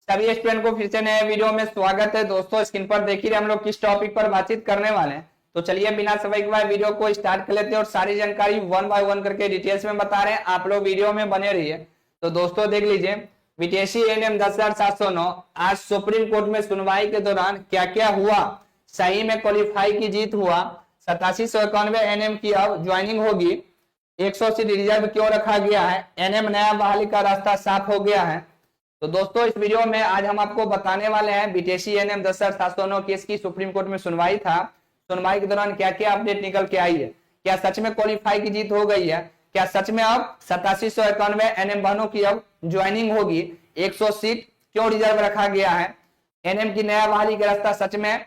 सभी स्टूडेंट को फिर से नए वीडियो में स्वागत है। दोस्तों स्क्रीन पर देख ही रहे हम लोग किस टॉपिक पर बातचीत करने वाले हैं। तो चलिए बिना समय के बाद वीडियो को स्टार्ट कर लेते हैं और सारी जानकारी वन बाय वन करके डिटेल्स में बता रहे हैं। आप लोग वीडियो में बने रहिए। तो दोस्तों देख लीजिए, बीटीएससी एएनएम 10,709 आज सुप्रीम कोर्ट में सुनवाई के दौरान क्या क्या हुआ। सही में क्वालिफाई की जीत हुआ। 8791 एनएम की अब ज्वाइनिंग होगी। 100 सीट रिजर्व क्यों रखा गया है। एनएम नया बहाली का रास्ता साफ हो गया है। तो दोस्तों इस वीडियो में आज हम आपको बताने वाले हैं बीटीएससी एएनएम 10,709 केस की सुप्रीम कोर्ट में सुनवाई था। सुनवाई के दौरान क्या क्या अपडेट निकल के आई है। क्या सच में क्वालिफाई की जीत हो गई है। क्या सच में अब 8791 एनएम बहनों की अब ज्वाइनिंग होगी। 100 सीट क्यों रिजर्व रखा गया है। एनएम की नया बहाली का रास्ता सच में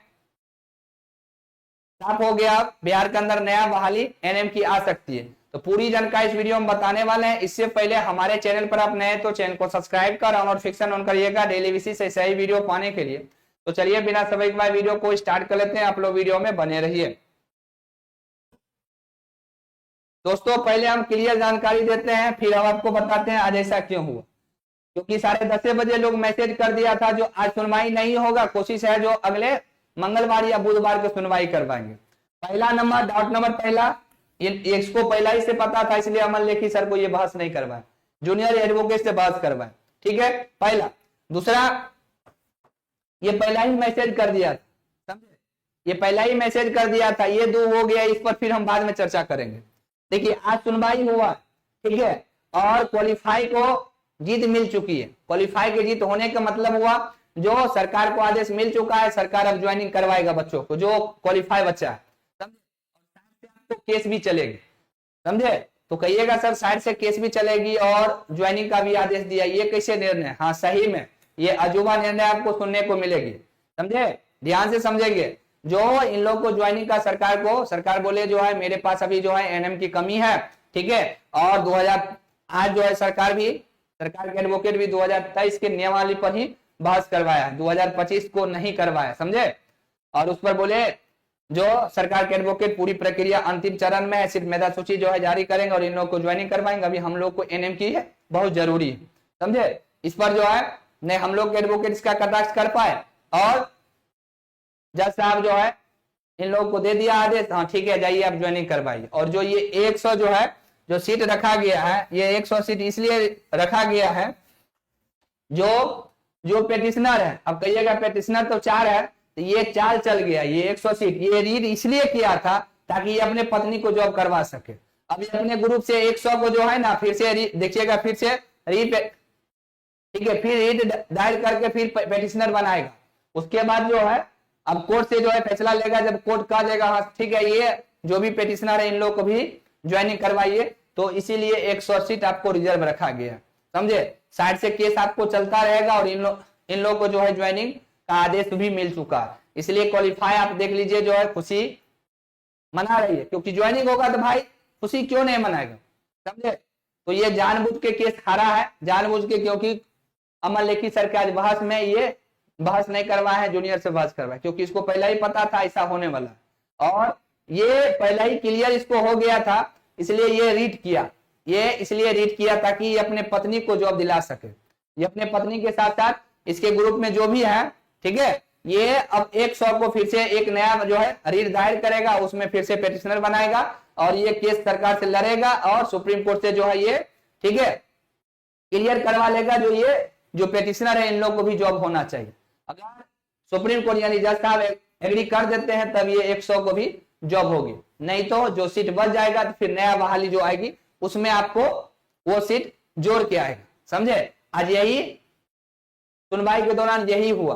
साफ हो गया। बिहार के अंदर नया बहाली एनएम की आ सकती है। तो पूरी जानकारी इस वीडियो में बताने वाले हैं। इससे पहले हमारे चैनल पर आप नए तो चैनल को सब्सक्राइब कर और नोटिफिकेशन ऑन करिएगा डेली बेसिस से सही वीडियो पाने के लिए। तो चलिए बिना समय के बाद वीडियो को स्टार्ट कर लेते हैं। आप लोग वीडियो में बने रहिए। दोस्तों पहले हम क्लियर जानकारी देते हैं, फिर हम आपको बताते हैं आज ऐसा क्यों हुआ। क्योंकि 10:30 बजे लोग मैसेज कर दिया था जो आज सुनवाई नहीं होगा, कोशिश है जो अगले मंगलवार या बुधवार को सुनवाई करवाएंगे। पहला नंबर डाउट नंबर पहला, इसको पहला ही से पता था, इसलिए अमन लेखी सर को ये बहस नहीं करवाए, जूनियर एडवोकेट से बहस करवाए। ठीक है, पहला। दूसरा, ये पहला ही मैसेज कर दिया था, समझे, ये पहला ही मैसेज कर दिया था। ये दो हो गया, इस पर फिर हम बाद में चर्चा करेंगे। देखिए आज सुनवाई हुआ, ठीक है, और क्वालिफाई को जीत मिल चुकी है। क्वालिफाई की जीत होने का मतलब हुआ जो सरकार को आदेश मिल चुका है, सरकार अब ज्वाइनिंग करवाएगा बच्चों को जो क्वालिफाई बच्चा है। तो केस भी चलेगी, समझे। तो कहिएगा सर साइड से केस भी चलेगी और ज्वाइनिंग का भी आदेश दिया, ये कैसे निर्णय। हाँ सही में ये अजूबा निर्णय आपको सुनने को मिलेगी, समझे, ध्यान से समझेंगे। जो इन लोग को ज्वाइनिंग का सरकार बोले जो है मेरे पास अभी जो है एनएम की कमी है, ठीक है, और 2000 आज जो है सरकार के एडवोकेट भी 2023 के नियमावली पर ही बहस करवाया, 2025 को नहीं करवाया, समझे। और उस पर बोले जो सरकार के एडवोकेट पूरी प्रक्रिया अंतिम चरण में है, सिर्फ मेधा सूची जो है जारी करेंगे और इन लोग को ज्वाइनिंग करवाएंगे। अभी हम लोग को एनएम की है बहुत जरूरी है, समझे। इस पर जो है नहीं हम लोग के एडवोकेट इसका कटाक्ष कर पाए और जज साहब जो है इन लोगों को दे दिया आदेश, हाँ ठीक है जाइए आप ज्वाइनिंग करवाइए। और जो ये 100 जो है जो सीट रखा गया है, ये 100 सीट इसलिए रखा गया है जो पेटिशनर है, अब कहिएगा पेटिशनर तो 4 है, तो ये 4 चल गया। ये 100 सीट ये रीड इसलिए किया था ताकि ये अपने पत्नी को जॉब करवा सके। अब ये अपने ग्रुप से 100 को जो है ना फिर से देखिएगा, फिर से रीड, ठीक है, फिर रीड दायर करके फिर पेटिशनर बनाएगा। उसके बाद जो है अब कोर्ट से जो है फैसला लेगा, जब कोर्ट कह देगा हाँ ठीक है ये जो भी पेटिशनर है इन लोग को भी ज्वाइनिंग करवाइए, तो इसीलिए 100 सीट आपको रिजर्व रखा गया, समझे। साइड से केस आपको चलता रहेगा और इन लोग को जो है ज्वाइनिंग का आदेश भी मिल चुका है। इसलिए क्वालिफाई आप देख लीजिए जो है खुशी मना रही है, क्योंकि ज्वाइनिंग होगा तो भाई खुशी क्यों नहीं मनाएगा, समझे। तो ये जानबूझ के केस हारा है, जानबूझ के, क्योंकि अमन लेखी सर के आज बहस में ये बहस नहीं करवाया है, जूनियर से बहस करवाया, क्योंकि इसको पहला ही पता था ऐसा होने वाला और ये पहला ही क्लियर इसको हो गया था, इसलिए ये रीड किया ताकि ये अपने पत्नी को जॉब दिला सके। ये अपने पत्नी के साथ साथ इसके ग्रुप में जो भी है, ठीक है, ये अब 100 को फिर से एक नया जो है रीड दायर करेगा, उसमें फिर से पेटिशनर बनाएगा और ये केस सरकार से लड़ेगा और सुप्रीम कोर्ट से जो है ये, ठीक है, क्लियर करवा लेगा जो पेटिशनर है इन लोग को भी जॉब होना चाहिए। अगर सुप्रीम कोर्ट यानी जज साहब एग्री कर देते हैं तब ये 100 को भी जॉब होगी, नहीं तो जो सीट बच जाएगा तो फिर नया बहाली जो आएगी उसमें आपको वो सीट जोड़ के आएगा, समझे। आज यही सुनवाई के दौरान यही हुआ,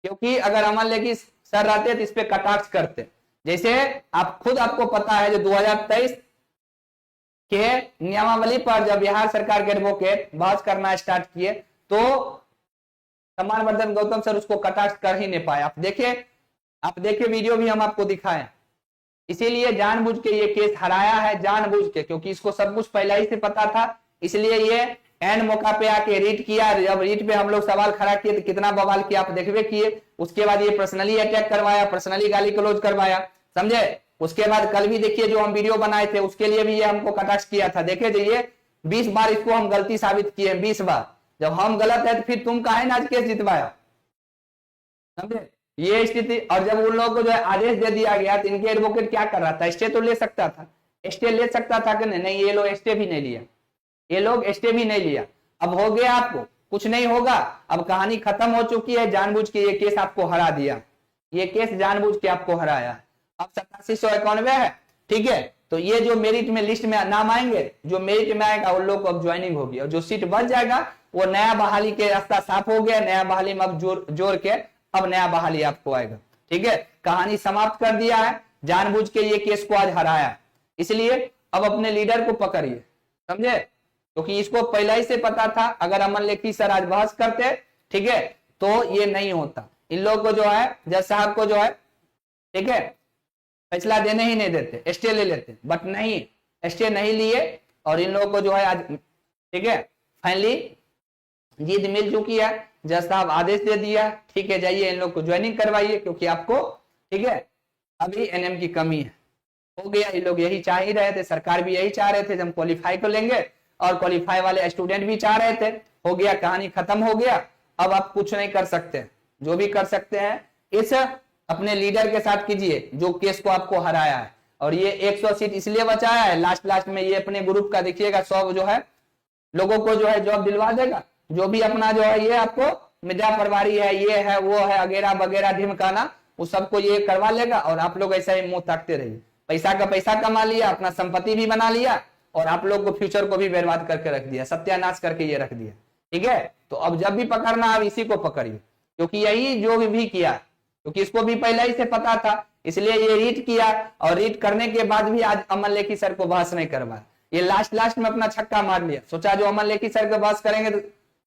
क्योंकि अगर अमन लेखी सर रहते तो इस पे कटाक्ष करते। जैसे आपको पता है जो 2023 के नियमावली पर जब बिहार सरकार के एडवोकेट बहस करना स्टार्ट किए तो सम्मान वर्धन गौतम सर उसको कटाक्ष कर ही नहीं पाए। आप देखिए वीडियो भी हम आपको दिखाएं। इसीलिए जानबूझ के ये केस हराया है, जानबूझ के, क्योंकि इसको सब कुछ पहले ही से पता था, इसलिए ये एंड मौका पे आके रीड किया। जब रीड पे हम लोग सवाल खड़ा किए तो कितना बवाल किया आप देखबे किए। उसके बाद ये पर्सनली अटैक करवाया, पर्सनली गाली गलौज करवाया, समझे। उसके बाद कल भी देखिए जो हम वीडियो बनाए थे उसके लिए भी ये हमको कटाक्ष किया था। देखे जाइए 20 बार इसको हम गलती साबित किए, 20 बार जब हम गलत है तो फिर तुम काहे ना आज केस जितवाया, समझे ये स्थिति। और जब उन लोगों को जो है आदेश दे दिया गया तो इनके एडवोकेट क्या कर रहा था, स्टे तो ले सकता था, स्टे ले सकता था कि नहीं, ये लोग स्टे भी नहीं लिया, ये लोग स्टे भी नहीं लिया। अब हो गया, आपको कुछ नहीं होगा, अब कहानी खत्म हो चुकी है, जानबूझ के ये केस आपको हरा दिया, ये केस जानबूझ के आपको हराया। अब 8791 है, ठीक है। तो ये जो मेरिट में लिस्ट में नाम आएंगे, जो मेरिट में आएगा उन लोग को अब ज्वाइनिंग होगी, और जो सीट बच जाएगा वो नया बहाली के रास्ता साफ हो गया, नया बहाली में अब जोड़ के अब नया बहाली आपको आएगा, ठीक है। कहानी समाप्त कर दिया है, जानबूझ के ये केस को आज हराया, इसलिए अब अपने लीडर को पकड़िए, समझे, क्योंकि इसको पहले ही से पता था अगर अमन लेखी सर आज बहस करते, ठीक है, तो ये नहीं होता। इन लोग को जो है जज साहब को जो है, ठीक है, फैसला देने ही नहीं देते, स्टे ले लेते, बट नहीं, स्टे नहीं लिए, और इन लोगों को जो है आज, ठीक है, फाइनली जीत मिल चुकी है, जज साहब आदेश दे दिया, ठीक है, जाइए इन लोग को ज्वाइनिंग करवाइए, क्योंकि आपको, ठीक है, अभी एनएम की कमी है, हो गया। ये लोग यही चाह ही रहे थे, सरकार भी यही चाह रहे थे, जब क्वालिफाई को लेंगे, और क्वालिफाई वाले स्टूडेंट भी चाह रहे थे, हो गया, कहानी खत्म हो गया। अब आप कुछ नहीं कर सकते, जो भी कर सकते हैं इस अपने लीडर के साथ कीजिए जो केस को आपको हराया है। और ये 100 सीट इसलिए बचाया है, लास्ट में ये अपने ग्रुप का देखिएगा 100 जो है लोगों को जो है जॉब दिलवा देगा, जो भी अपना जो है ये आपको मिर्जा परवारी है, ये है, वो है, वगैरह वगैरह ढिमकाना, वो सबको ये करवा लेगा, और आप लोग ऐसा ही मुंह ताकते रहिए। पैसा का पैसा कमा लिया, अपना संपत्ति भी बना लिया, और आप लोग को फ्यूचर को भी बर्बाद करके रख दिया, सत्यानाश करके ये रख दिया, ठीक है। तो अब जब भी पकड़ना आप इसी को पकड़िए, क्योंकि यही जो भी किया, क्योंकि इसको भी पहले ही से पता था, इसलिए ये रीट किया, और रीट करने के बाद भी आज अमन लेखी सर को बहस नहीं करवाया, ये लास्ट में अपना छक्का मार लिया, सोचा जो अमन लेखी सर को बहस करेंगे,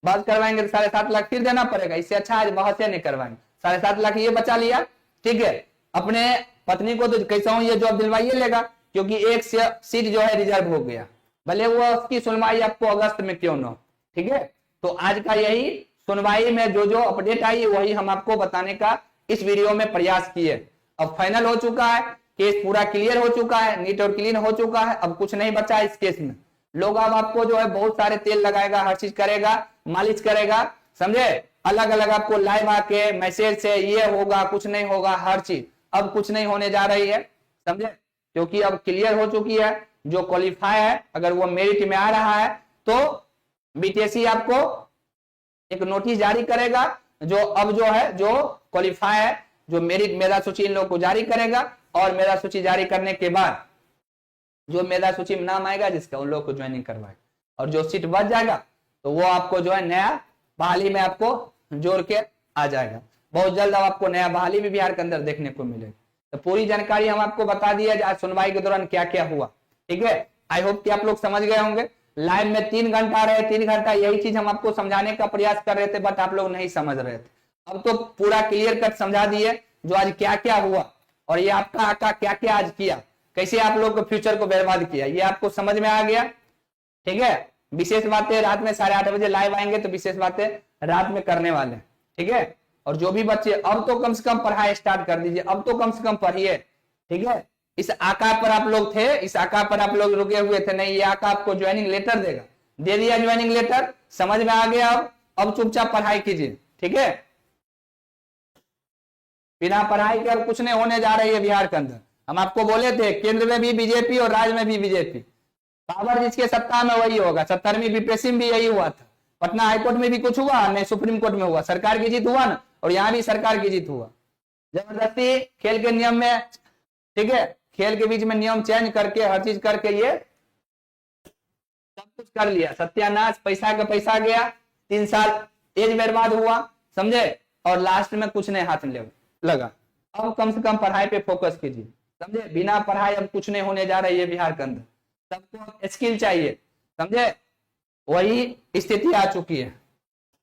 बहस करवाएंगे तो 7.5 लाख फिर देना पड़ेगा, इससे अच्छा आज बहस नहीं करवाएंगे, 7.5 लाख ये बचा लिया, ठीक है। अपने पत्नी को तो कैसा ये जॉब दिलवाइए लेगा, क्योंकि एक सीट जो है रिजर्व हो गया, भले वो उसकी सुनवाई आपको अगस्त में क्यों न हो, ठीक है। तो आज का यही सुनवाई में जो अपडेट आई वही हम आपको बताने का इस वीडियो में प्रयास किए। अब फाइनल हो चुका है, केस पूरा क्लियर हो चुका है, नीट और क्लीन हो चुका है, अब कुछ नहीं बचा इस केस में। लोग अब आपको जो है बहुत सारे तेल लगाएगा, हर चीज करेगा, मालिश करेगा, समझे, अलग अलग आपको लाइव आके मैसेज से ये होगा, कुछ नहीं होगा, हर चीज अब कुछ नहीं होने जा रही है, समझे, क्योंकि अब क्लियर हो चुकी है। जो क्वालिफाई है अगर वो मेरिट में आ रहा है तो बीटीएससी आपको एक नोटिस जारी करेगा, जो अब जो है जो क्वालिफाई है, जो मेरिट मेधा सूची इन लोग को जारी करेगा, और मेधा सूची जारी करने के बाद जो मेधा सूची में नाम आएगा जिसका, उन लोग को ज्वाइनिंग करवाएगा, और जो सीट बच जाएगा तो वो आपको जो है नया बहाली में आपको जोड़ के आ जाएगा। बहुत जल्द अब आपको नया बहाली भी बिहार के अंदर देखने को मिलेगा। तो पूरी जानकारी हम आपको बता दिया आज सुनवाई के दौरान क्या क्या हुआ, ठीक है। आई होप कि आप लोग समझ गए होंगे। लाइव में 3 घंटा रहे, 3 घंटा यही चीज हम आपको समझाने का प्रयास कर रहे थे, बट आप लोग नहीं समझ रहे थे। अब तो पूरा क्लियर कट समझा दिए जो आज क्या क्या हुआ, और ये आपका आका क्या क्या आज किया, कैसे आप लोग को फ्यूचर को बर्बाद किया, ये आपको समझ में आ गया, ठीक है। विशेष बातें रात में 8:30 बजे लाइव आएंगे, तो विशेष बातें रात में करने वाले, ठीक है। और जो भी बच्चे अब तो कम से कम पढ़ाई स्टार्ट कर दीजिए, अब तो कम से कम पढ़िए, ठीक है। इस आका पर आप लोग थे, इस आका पर आप लोग रुके हुए थे, नहीं, ये आका आपको ज्वाइनिंग लेटर देगा, दे दिया ज्वाइनिंग लेटर, समझ में आ गया। अब चुपचाप पढ़ाई कीजिए, ठीक है। बिना पढ़ाई के अब कुछ नहीं होने जा रही है बिहार के अंदर। हम आपको बोले थे केंद्र में भी बीजेपी और राज्य में भी बीजेपी, पावर जिसके सत्ता में वही होगा। 70वीं बीपीएससी में भी यही हुआ था, पटना हाईकोर्ट में भी कुछ हुआ नहीं, सुप्रीम कोर्ट में हुआ, सरकार की जीत हुआ ना, और यहाँ भी सरकार की जीत हुआ। जबरदस्ती खेल के नियम में, ठीक है, खेल के बीच में नियम चेंज करके हर चीज करके ये सब कुछ कर लिया, सत्यानाश, पैसा का पैसा गया, 3 साल एज बर्बाद हुआ, समझे, और लास्ट में कुछ नहीं हाथ में लगा। अब कम से कम पढ़ाई पे फोकस कीजिए, समझे, बिना पढ़ाई अब कुछ नहीं होने जा रही है बिहार के अंदर, सबको स्किल चाहिए, समझे, वही स्थिति आ चुकी है।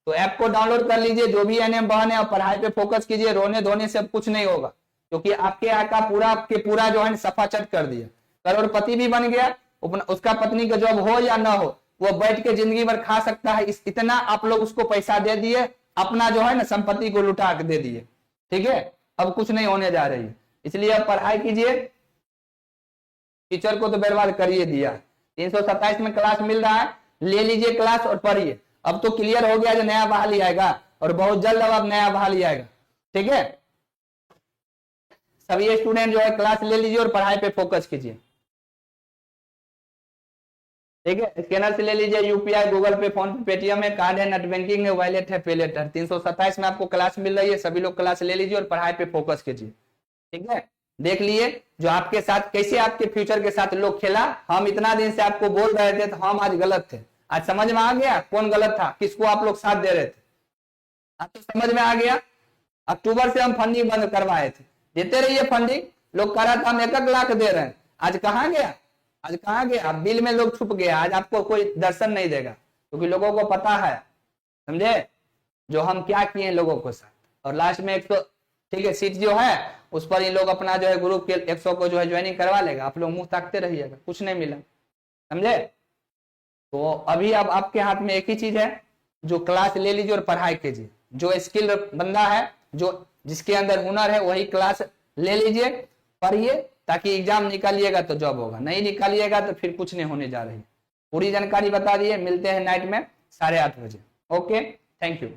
तो ऐप को डाउनलोड कर लीजिए, जो भी एनएम बहन है, और पढ़ाई पे फोकस कीजिए, रोने धोने से अब कुछ नहीं होगा, क्योंकि आपके आका पूरा जो है सफाचट कर दिया, करोड़पति भी बन गया, उसका पत्नी का जॉब हो या ना हो, वो बैठ के जिंदगी भर खा सकता है, इतना आप लोग उसको पैसा दे दिए, अपना जो है ना संपत्ति को लुटा के दे दिए, ठीक है। अब कुछ नहीं होने जा रही है, इसलिए अब पढ़ाई कीजिए, टीचर को तो बर्बाद करिए दिया। 327 में क्लास मिल रहा है, ले लीजिए क्लास और पढ़िए। अब तो क्लियर हो गया जो नया बहाली आएगा, और बहुत जल्द अब नया बहाली आएगा। ठीक है, सभी स्टूडेंट जो है क्लास ले लीजिए और पढ़ाई पे फोकस कीजिए। ठीक है, स्कैनर से ले लीजिए, यूपीआई, गूगल पे, फोन पे, पेटीएम है, कार्ड है, नेट बैंकिंग है, वॉलेट है, पे लेटर। 327 में आपको क्लास मिल रही है, सभी लोग क्लास ले लीजिए और पढ़ाई पे फोकस कीजिए। ठीक है, देख लिए जो आपके साथ कैसे आपके फ्यूचर के साथ लोग खेला। हम इतना दिन से आपको बोल रहे थे तो हम आज गलत थे, आज समझ में आ गया कौन गलत था, किसको आप लोग साथ दे रहे थे, आज तो समझ में आ गया। अक्टूबर से हम फंडिंग बंद करवाए थे, देते रहिए फंडिंग, लोग कह रहा था हम 1 लाख दे रहे हैं, आज कहाँ गया, आज कहाँ गया, बिल में लोग छुप गया, आज आपको कोई दर्शन नहीं देगा, क्योंकि लोगों को पता है, समझे, जो हम क्या किए लोगों को साथ। और लास्ट में 100, ठीक है, सीट जो है उस पर ये लोग अपना जो है ग्रुप के 100 को जो है ज्वाइनिंग करवा लेगा, आप लोग मुंह ताकते रहिएगा, कुछ नहीं मिला, समझे। तो अभी अब आपके हाथ में एक ही चीज है, जो क्लास ले लीजिए और पढ़ाई कीजिए। जो स्किल बंदा है, जो जिसके अंदर हुनर है, वही क्लास ले लीजिए, पढ़िए, ताकि एग्जाम निकालिएगा तो जॉब होगा, नहीं निकालिएगा तो फिर कुछ नहीं होने जा रही। पूरी जानकारी बता दिए, मिलते हैं नाइट में 8:30 बजे। Okay, thank you.